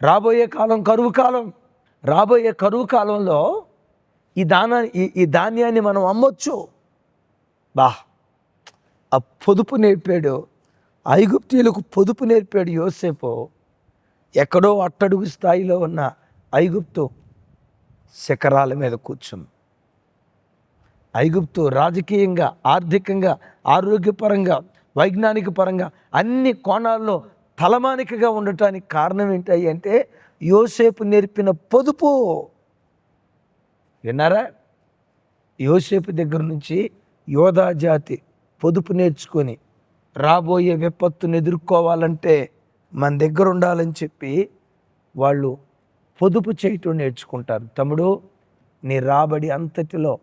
Speaker 1: రాబోయే కాలం కరువు కాలం. రాబోయే కరువు కాలంలో ఈ ధాన్యాన్ని మనం అమ్మొచ్చు. ఆ పొదుపు నేర్పాడు. ఐగుప్తీయులకు పొదుపు నేర్పాడు యోసేపు. ఎక్కడో అట్టడుగు స్థాయిలో ఉన్న ఐగుప్తు శిఖరాల మీద కూర్చుంది. ఐగుప్తు రాజకీయంగా, ఆర్థికంగా, ఆరోగ్యపరంగా, వైజ్ఞానిక పరంగా అన్ని కోణాల్లో తలమానికగా ఉండటానికి కారణం ఏంటి అంటే యోసేపు నేర్పిన పొదుపు. విన్నారా? యోసేపు దగ్గర నుంచి యోధా జాతి పొదుపు నేర్చుకొని రాబోయే విపత్తును ఎదుర్కోవాలంటే మన దగ్గర ఉండాలని చెప్పి వాళ్ళు పొదుపు చేయటం నేర్చుకుంటారు. తమ్ముడు, నీ రాబడి అంతటిలో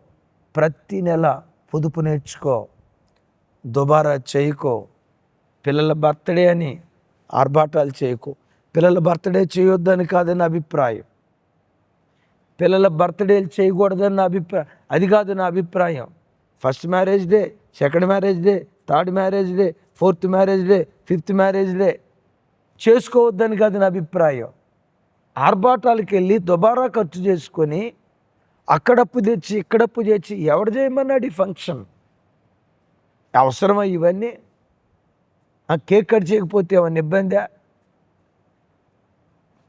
Speaker 1: ప్రతి నెల పొదుపు నేర్చుకో, దుబారా చేయకో. పిల్లల బర్త్డే అని ఆర్భాటాలు చేయకు. పిల్లల బర్త్డే చేయొద్దని కాదని అభిప్రాయం, పిల్లల బర్త్డేలు చేయకూడదని నా అభిప్రాయం, అది కాదు నా అభిప్రాయం. First marriage day, second marriage day, third marriage day, fourth marriage day, fifth marriage day చేసుకోవద్దని కాదు నా అభిప్రాయం. ఆర్భాటాలకు వెళ్ళి దుబారా ఖర్చు చేసుకొని అక్కడప్పు తెచ్చి ఇక్కడప్పు తెచ్చి ఎవడు చేయమన్నాడు ఈ ఫంక్షన్? అవసరమా ఇవన్నీ? కేక్ కట్ చేయకపోతే ఏమన్నా ఇబ్బందా?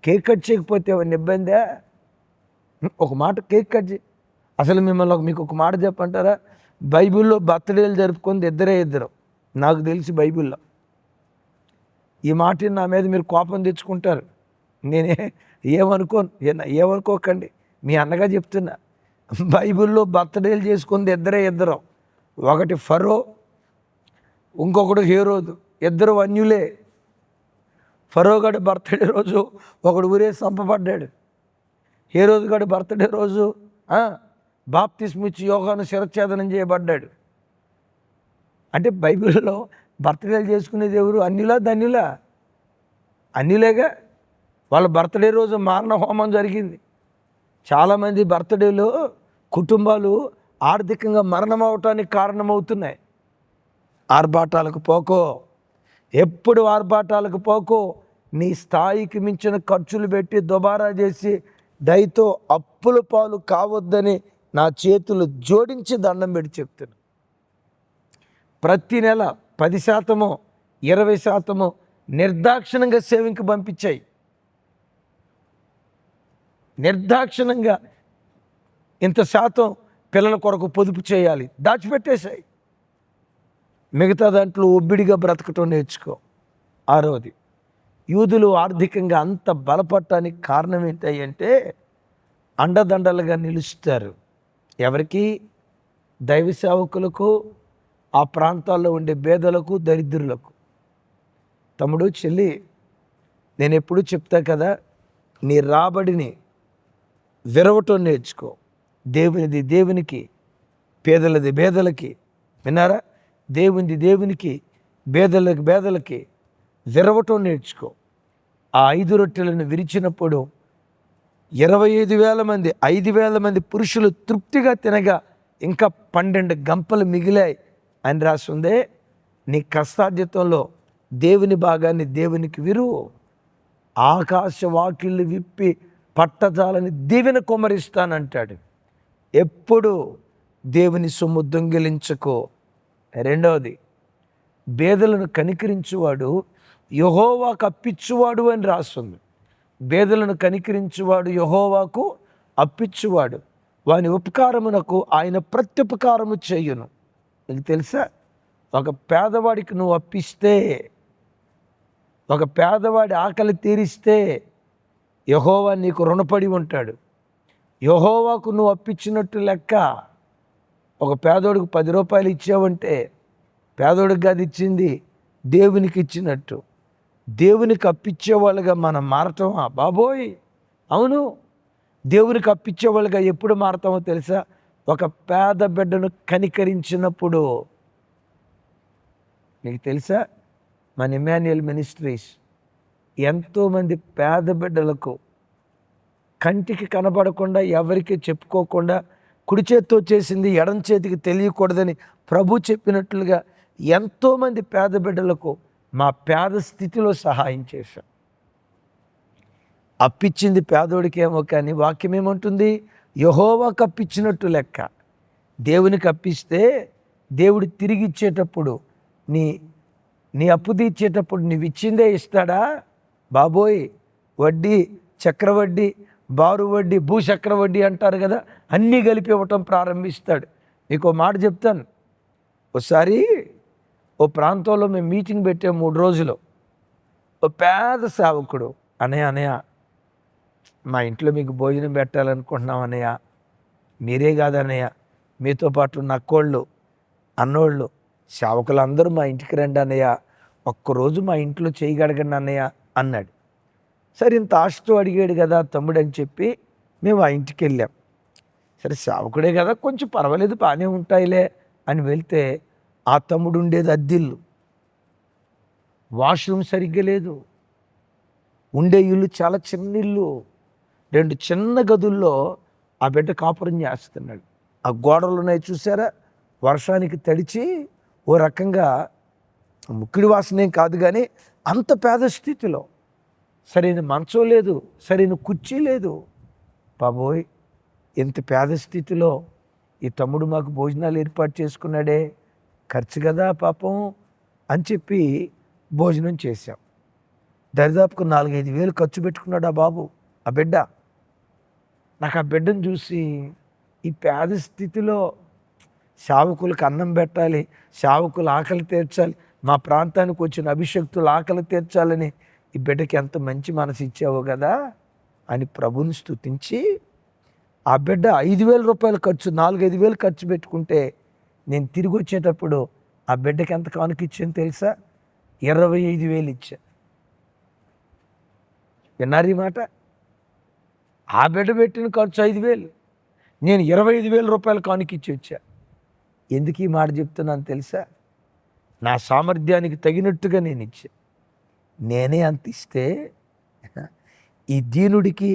Speaker 1: కేక్ కట్ చేయకపోతే ఏమన్నా ఇబ్బందా? ఒక మాట కేక్ కట్ చేయి. అసలు మీకు ఒక మాట చెప్పంటారా? బైబిల్లో బర్త్డేలు జరుపుకుంది ఇద్దరు, నాకు తెలిసి బైబిల్లో. ఈ మాట నా మీద మీరు కోపం తెచ్చుకుంటారు. నేనే ఏమనుకోకండి, మీ అన్నగా చెప్తున్నా. బైబిల్లో బర్త్డేలు చేసుకుంది ఇద్దరు. ఒకటి ఫరో, ఇంకొకడు హేరోదు. ఇద్దరు అన్యులే. ఫరో గడి బర్త్డే రోజు ఒకడు ఊరే చంపబడ్డాడు. హేరోదు గడి బర్త్డే రోజు బాప్తిస్మ ఇచ్చి యోహాను శిరచ్ఛేదనం చేయబడ్డాడు. అంటే బైబిల్లో బర్త్డేలు చేసుకునేది ఎవరు? అన్యులా ధన్యులా? అన్యులేగా. వాళ్ళ బర్త్డే రోజు మారణ హోమం జరిగింది. చాలామంది బర్త్డేలో కుటుంబాలు ఆర్థికంగా మరణం అవటానికి కారణమవుతున్నాయి. ఆర్భాటాలకు పోకో, ఎప్పుడు ఆర్భాటాలకు పోకో. నీ స్థాయికి మించిన ఖర్చులు పెట్టి దుబారా చేసి దయతో అప్పుల పాలు కావద్దని నా చేతులు జోడించి దండం పెట్టి చెప్తున్నా. ప్రతి నెల 10%, 20% నిర్దాక్షిణంగా సేవింగ్కి పంపించాయి. నిర్దాక్షిణంగా ఇంత శాతం పిల్లల కొరకు పొదుపు చేయాలి, దాచిపెట్టేశాయి. మిగతా దాంట్లో ఒబ్బిడిగా బ్రతకటం నేర్చుకో. 6వది, యూదులు ఆర్థికంగా అంత బలపడటానికి కారణం ఏంటంటే అండదండలుగా నిలుస్తారు. ఎవరికి? దైవ సేవకులకు, ఆ ప్రాంతాల్లో ఉండే పేదలకు, దరిద్రులకు. తమ్ముడు, చెల్లి, నేను ఎప్పుడూ చెప్తా కదా, నీ రాబడిని విరవటం నేర్చుకో. దేవునిది దేవునికి, పేదలది పేదలకి. విన్నారా? దేవునిది దేవునికి, పేదలకి విరవటం నేర్చుకో. ఆ 5 రొట్టెలను విరిచినప్పుడు 25,000 మంది, 5,000 మంది పురుషులు తృప్తిగా తినగా ఇంకా 12 గంపలు మిగిలాయి అని రాస్తుందే. నీ కష్టార్జితంలో దేవుని భాగాన్ని దేవునికి విరువు. ఆకాశ వాకిళ్ళు విప్పి పట్టజాలని దీవెన కుమ్మరిస్తానంటాడు. ఎప్పుడు దేవుని సొమ్ము దొంగిలించుకో. 2వది, బేదలను కనికరించువాడు యెహోవాకు అప్పిచ్చువాడు అని రాస్తుంది. పేదలను కనికరించువాడు యెహోవాకు అప్పిచ్చువాడు, వాని ఉపకారమునకు ఆయన ప్రత్యుపకారము చేయును. నీకు తెలుసా, ఒక పేదవాడికి నువ్వు అప్పిస్తే, ఒక పేదవాడి ఆకలి తీరిస్తే యెహోవా నీకు రుణపడి ఉంటాడు. యెహోవాకు నువ్వు అప్పిచ్చినట్టు లెక్క. ఒక పేదోడికి 10 రూపాయలు ఇచ్చావంటే పేదోడికి కాదు ఇచ్చింది, దేవునికి ఇచ్చినట్టు. దేవునికి అప్పిచ్చేవాళ్ళుగా మనం మారటమా బాబోయ్? అవును, దేవునికి అప్పిచ్చేవాళ్ళుగా ఎప్పుడు మారతామో తెలుసా? ఒక పేద బిడ్డను కనికరించినప్పుడు. మీకు తెలుసా, మన ఇమ్మాన్యుయల్ మినిస్ట్రీస్ ఎంతోమంది పేద బిడ్డలకు కంటికి కనబడకుండా, ఎవరికి చెప్పుకోకుండా, కుడి చేత్తో చేసింది ఎడం చేతికి తెలియకూడదని ప్రభు చెప్పినట్లుగా ఎంతోమంది పేద బిడ్డలకు మా పేద స్థితిలో సహాయం చేశాం. అప్పిచ్చింది పేదోడికి ఏమో, కానీ వాక్యం ఏమంటుంది? యెహోవాకు అప్పిచ్చినట్టు లెక్క. దేవునికి అప్పిస్తే దేవుడు తిరిగి ఇచ్చేటప్పుడు, నీ అప్పు తీర్చేటప్పుడు నువ్వు ఇచ్చిందే ఇస్తాడా బాబోయ్? వడ్డీ, చక్రవడ్డీ, బారు వడ్డీ, భూచక్ర వడ్డీ అంటారు కదా, అన్నీ కలిపి ఇవ్వటం ప్రారంభిస్తాడు. మీకు మాట చెప్తాను. ఒకసారి ఓ ప్రాంతంలో మేము మీటింగ్ పెట్టే 3 రోజులు ఓ పేద సేవకుడు, అనయ్య మా ఇంట్లో మీకు భోజనం పెట్టాలనుకుంటున్నాం అన్నయ్య, మీరే కాదన్నయ్య, మీతో పాటు నక్కోళ్ళు, అన్నోళ్ళు, సేవకులు అందరూ మా ఇంటికి రండి అన్నయ్య, ఒక్కరోజు మా ఇంట్లో చేయగడగండి అన్నయ్య అన్నాడు. సరే, ఇంత ఆశతో అడిగాడు కదా తమ్ముడు అని చెప్పి మేము ఆ ఇంటికి వెళ్ళాం. సరే, సేవకుడే కదా, కొంచెం పర్వాలేదు, బాగానే ఉంటాయిలే అని వెళ్తే ఆ తమ్ముడు ఉండేది అద్దిల్లు, వాష్రూమ్ సరిగ్గా లేదు, ఉండే ఇల్లు చాలా చిన్న ఇల్లు, 2 చిన్న గదుల్లో ఆ బిడ్డ కాపురం చేస్తున్నాడు. ఆ గోడలు ఉన్నాయి చూసారా, వర్షానికి తడిచి ఓ రకంగా ముక్కిడి వాసనేం కాదు, కానీ అంత పేద స్థితిలో. సరైన మంచం లేదు, సరైన కుర్చీ లేదు. బాబోయ్, ఎంత పేద స్థితిలో ఈ తమ్ముడు మాకు భోజనాలు ఏర్పాటు చేసుకున్నాడే, ఖర్చు కదా పాపం అని చెప్పి భోజనం చేశాం. దరిదాపుకు 4-5 వేలు ఖర్చు పెట్టుకున్నాడు ఆ బాబు, ఆ బిడ్డ. నాకు ఆ బిడ్డను చూసి, ఈ పేద స్థితిలో సేవకులకు అన్నం పెట్టాలి, సేవకులు ఆకలి తీర్చాలి, మా ప్రాంతానికి వచ్చిన అభిషక్తులు ఆకలి తీర్చాలని ఈ బిడ్డకి ఎంత మంచి మనసు ఇచ్చావు కదా అని ప్రభుని స్తుతించి, ఆ బిడ్డ 5,000 రూపాయలు ఖర్చు, 4-5 వేలు ఖర్చు పెట్టుకుంటే నేను తిరిగి వచ్చేటప్పుడు ఆ బిడ్డకి ఎంత కానుక ఇచ్చాను తెలుసా? 25,000 ఇచ్చా. విన్నారు ఈ మాట? ఆ బిడ్డ పెట్టిన ఖర్చు 5,000, నేను 25,000 రూపాయలు కానుక ఇచ్చి వచ్చా. ఎందుకు ఈ మాట చెప్తున్నాను తెలుసా? నా సామర్థ్యానికి తగినట్టుగా నేను ఇచ్చా. నేనే అంత ఇస్తే ఈ దీనుడికి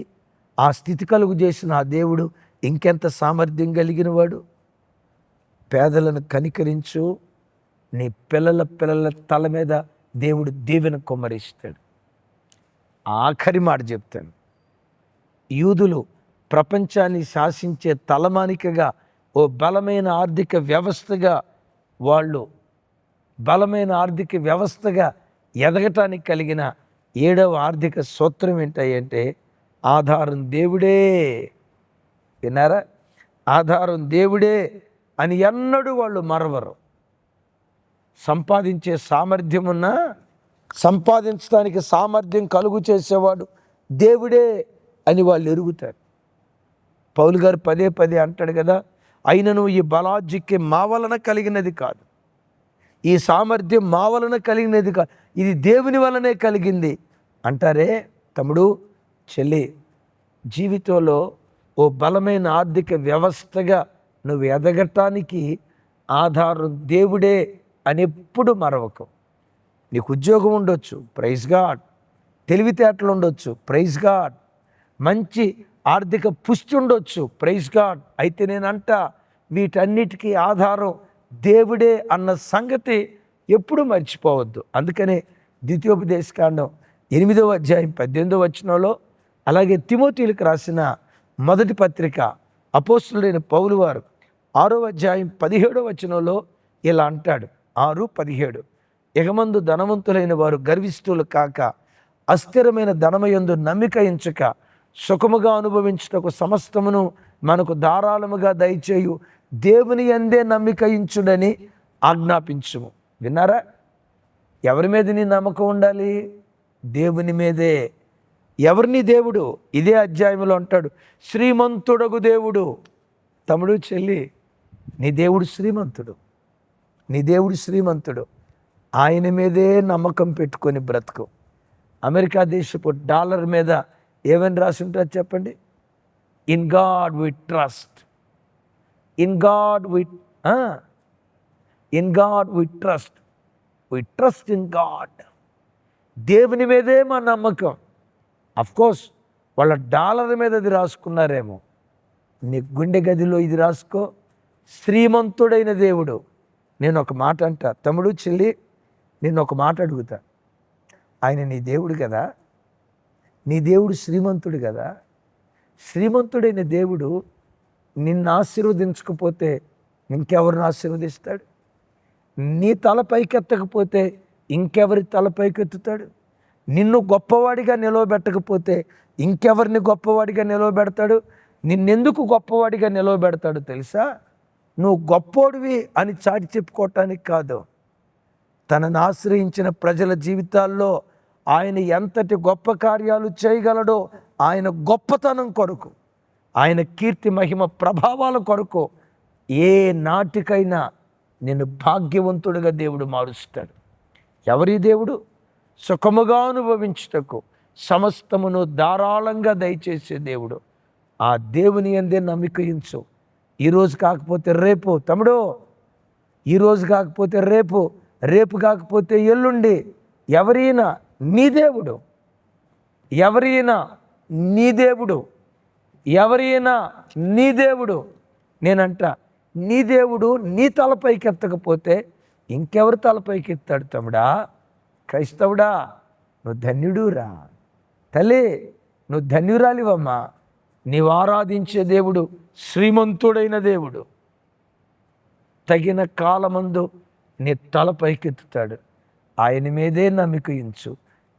Speaker 1: ఆ స్థితి కలుగు చేసిన ఆ దేవుడు ఇంకెంత సామర్థ్యం కలిగిన వాడు. పేదలను కనికరించు, నీ పిల్లల తల మీద దేవుడు దీవెన కుమ్మరిస్తాడు. ఆఖరి మాట చెప్తాను. యూదులు ప్రపంచాన్ని శాసించే తలమానికగా, ఓ బలమైన ఆర్థిక వ్యవస్థగా, వాళ్ళు బలమైన ఆర్థిక వ్యవస్థగా ఎదగటానికి కలిగిన 7వ ఆర్థిక సూత్రం ఏంటంటే ఆధారం దేవుడే. విన్నారా? ఆధారం దేవుడే అని ఎన్నడూ వాళ్ళు మరవరు. సంపాదించే సామర్థ్యం ఉన్నా, సంపాదించడానికి సామర్థ్యం కలుగు చేసేవాడు దేవుడే అని వాళ్ళు ఎరుగుతారు. పౌలు గారు పదే అంటాడు కదా, అయినను ఈ బలాజిక్కి మా వలన కలిగినది కాదు, ఈ సామర్థ్యం మా వలన కలిగినది కాదు, ఇది దేవుని వలనే కలిగింది అంటారే. తమ్ముడు, చెల్లి, జీవితంలో ఓ బలమైన ఆర్థిక వ్యవస్థగా నువ్వు ఎదగటానికి ఆధారం దేవుడే అని ఎప్పుడు మరవకు. నీకు ఉద్యోగం ఉండొచ్చు, ప్రైజ్ గాడ్, తెలివితేటలు ఉండొచ్చు, ప్రైజ్ గాడ్, మంచి ఆర్థిక పుష్టి ఉండొచ్చు, ప్రైజ్ గాడ్. అయితే నేనంట వీటన్నిటికీ ఆధారం దేవుడే అన్న సంగతి ఎప్పుడు మర్చిపోవద్దు. అందుకనే ద్వితీయోపదేశకాండం 8వ అధ్యాయం 18వ వచనంలో, అలాగే తిమోతీయులకు రాసిన మొదటి పత్రిక అపోస్తలుడైన పౌలు వారు 6వ అధ్యాయం 17వ వచనంలో ఇలా అంటాడు. 6:17, ఎగమందు ధనవంతులైన వారు గర్విష్ఠులు కాక అస్థిరమైన ధనమయందు నమ్మిక ఎంచక సుఖముగా అనుభవించుటకు సమస్తమును మనకు ధారాళముగా దయచేయు దేవుని యందే నమ్మిక ఇంచుడని ఆజ్ఞాపించుము. విన్నారా? ఎవరి మీద నీ నమ్మకం ఉండాలి? దేవుని మీదే. ఎవరిని దేవుడు? ఇదే అధ్యాయంలో అంటాడు, శ్రీమంతుడగు దేవుడు. తమ్ముడు, చెల్లి, నీ దేవుడు శ్రీమంతుడు. నీ దేవుడు శ్రీమంతుడు. ఆయన మీదే నమ్మకం పెట్టుకొని బ్రతుకు. అమెరికా దేశపు డాలర్ మీద ఏమని రాసి ఉంటుంది చెప్పండి? In God we trust. In God we trust. We trust in God. దేవుని మీదే మా నమ్మకం. అఫ్కోర్స్ వాళ్ళ డాలర్ మీద అది రాసుకున్నారేమో. నీ గుండె గదిలో ఇది రాసుకో, శ్రీమంతుడైన దేవుడు. నేను ఒక మాట అంటా, తమ్ముడు, చెల్లి, నేను ఒక మాట అడుగుతా. ఆయన నీ దేవుడు కదా, నీ దేవుడు శ్రీమంతుడు కదా. శ్రీమంతుడైన దేవుడు నిన్ను ఆశీర్వదించకపోతే ఇంకెవరిని ఆశీర్వదిస్తాడు? నీ తల పైకెత్తకపోతే ఇంకెవరి తల పైకెత్తుతాడు? నిన్ను గొప్పవాడిగా నిలవబెట్టకపోతే ఇంకెవరిని గొప్పవాడిగా నిలవబెడతాడు? నిన్నెందుకు గొప్పవాడిగా నిలవబెడతాడు తెలుసా? నువ్వు గొప్పోడివి అని చాటి చెప్పుకోవటానికి కాదు. తనను ఆశ్రయించిన ప్రజల జీవితాల్లో ఆయన ఎంతటి గొప్ప కార్యాలు చేయగలడో ఆయన గొప్పతనం కొరకు, ఆయన కీర్తి మహిమ ప్రభావాల కొరకు ఏ నాటికైనా నిన్ను భాగ్యవంతుడిగా దేవుడు మారుస్తాడు. ఎవరి దేవుడు? సుఖముగా అనుభవించుటకు సమస్తమును ధారాళంగా దయచేసే దేవుడు. ఆ దేవుని యందే నమ్మిక ఉంచు. ఈరోజు కాకపోతే రేపు, తమ్ముడు, ఈరోజు కాకపోతే రేపు, రేపు కాకపోతే ఎల్లుండి. ఎవరైనా నీ దేవుడు, ఎవరైనా నీ దేవుడు, ఎవరైనా నీ దేవుడు. నేనంట, నీ దేవుడు నీ తలపైకి ఎత్తకపోతే ఇంకెవరి తలపైకి ఎత్తాడు? తమ్ముడా, క్రైస్తవుడా, నువ్వు ధన్యుడురా. తల్లి, నువ్వు ధన్యురాలివమ్మా. నీవు ఆరాధించే దేవుడు శ్రీమంతుడైన దేవుడు. తగిన కాలమందు నీ తల పైకెత్తుతాడు. ఆయన మీదే నమ్మిక ఉంచు.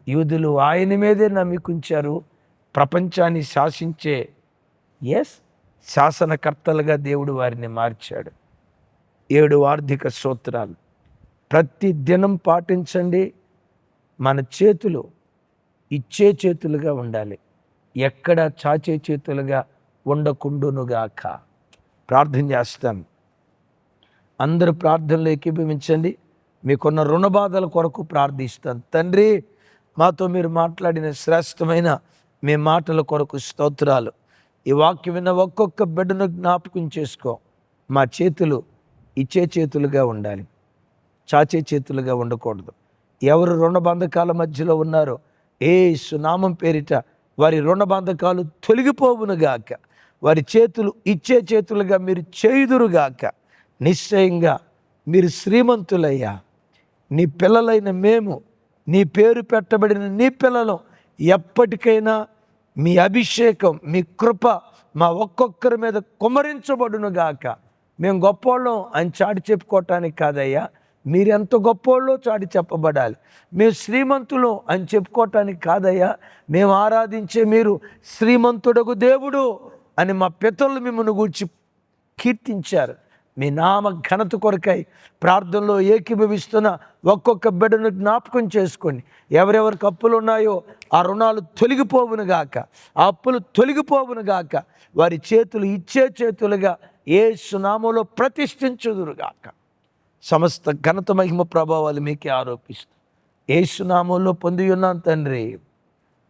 Speaker 1: యూదులు ఆయన మీదే నమ్మిక ఉంచారు. ప్రపంచాన్ని శాసించే శాసనకర్తలుగా దేవుడు వారిని మార్చాడు. 7 ఆర్థిక సూత్రాలు ప్రతి దినం పాటించండి. మన చేతులు ఇచ్చే చేతులుగా ఉండాలి, ఎక్కడ చాచే చేతులుగా ఉండకుండునుగాక. ప్రార్థన చేస్తాను. అందరూ ప్రార్థనలో ఏకీభవించండి. మీకున్న రుణ బాధల కొరకు ప్రార్థిస్తాను. తండ్రి, మాతో మీరు మాట్లాడిన శ్రేష్టమైన మీ మాటల కొరకు స్తోత్రాలు. ఈ వాక్యం విన్న ఒక్కొక్క బిడ్డను జ్ఞాపకం చేసుకో. మా చేతులు ఇచ్చే చేతులుగా ఉండాలి, చాచే చేతులుగా ఉండకూడదు. ఎవరు రుణ బంధకాల మధ్యలో ఉన్నారో యేసు నామం పేరిట వారి రుణ బంధకాలు తొలగిపోవునుగాక. వారి చేతులు ఇచ్చే చేతులుగా మీరు చేయుదురుగాక. నిశ్చయంగా మీరు శ్రీమంతులయ్యా. నీ పిల్లలైన మేము, నీ పేరు పెట్టబడిన నీ పిల్లలు ఎప్పటికైనా మీ అభిషేకం, మీ కృప మా ఒక్కొక్కరి మీద కుమ్మరించబడునుగాక. మేము గొప్పోళ్ళం అని చాటి చెప్పుకోవటానికి కాదయ్యా, మీరెంత గొప్పోళ్ళో చాటి చెప్పబడాలి. మేము శ్రీమంతులు అని చెప్పుకోవటానికి కాదయ్యా, మేము ఆరాధించే మీరు శ్రీమంతుడగు దేవుడు అని మా పితరులు మిమ్మల్ని గూర్చి కీర్తించారు. మీ నామ ఘనత కొరకై ప్రార్థనలో ఏకీభవిస్తున్న ఒక్కొక్క బిడ్డను జ్ఞాపకం చేసుకోండి. ఎవరెవరికి అప్పులు ఉన్నాయో ఆ రుణాలు తొలగిపోవునుగాక, ఆ అప్పులు తొలగిపోవునుగాక. వారి చేతులు ఇచ్చే చేతులుగా యేసు నామములో ప్రతిష్ఠించుదురుగాక. సమస్త ఘనత మహిమ ప్రభావాలు మీకే ఆరోపిస్తూ యేసు నామములో పొంది ఉన్నాను తండ్రి.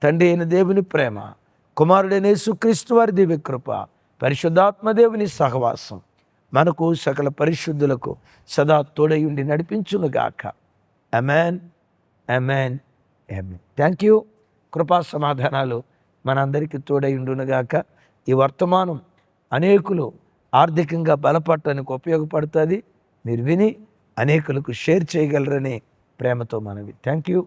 Speaker 1: తండ్రి అయిన దేవుని ప్రేమ, కుమారుడైన యేసుక్రీస్తు వారి దివ్యకృప, పరిశుద్ధాత్మ దేవుని సహవాసం మనకు సకల పరిశుద్ధులకు సదా తోడయుండి నడిపించునుగాక. Amen, amen, amen. Thank you. కృపా సమాధానాలు మనందరికీ తోడయుండునుగాక. ఈ వర్తమానం అనేకులు ఆర్థికంగా బలపడటానికి ఉపయోగపడుతుంది. మీరు విని అనేకులకు షేర్ చేయగలరని ప్రేమతో మనవి. Thank you.